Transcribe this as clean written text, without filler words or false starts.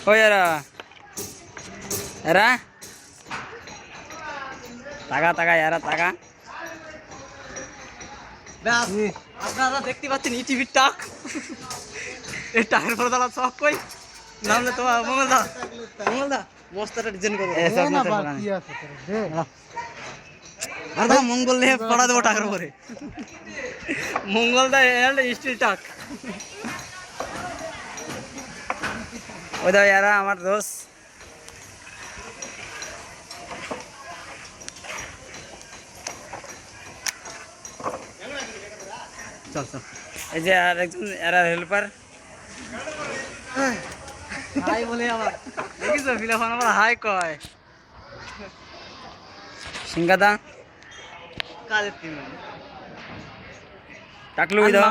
ओ यार यारा तागा तागा यारा तागा আপনারা দেখতে পাচ্ছেন ইটিভির টাক এই টাকের পর দাঁড়া চক কই নামলে তোমার মঙ্গলদা মস্তাটা ডিজাইন করবো আর দাও মঙ্গল নিয়ে পড়া দেবো টাকার উপরে মঙ্গলদা স্টিল টাক ओ दो यारा हमार दोस्त চল চল এই যে আর একজন এরা হেল্পার হাই বলে আবার দেখিস ফিলাফান আবার হাই কয় সিংগাদা কাজের টিম টাকলু ইদো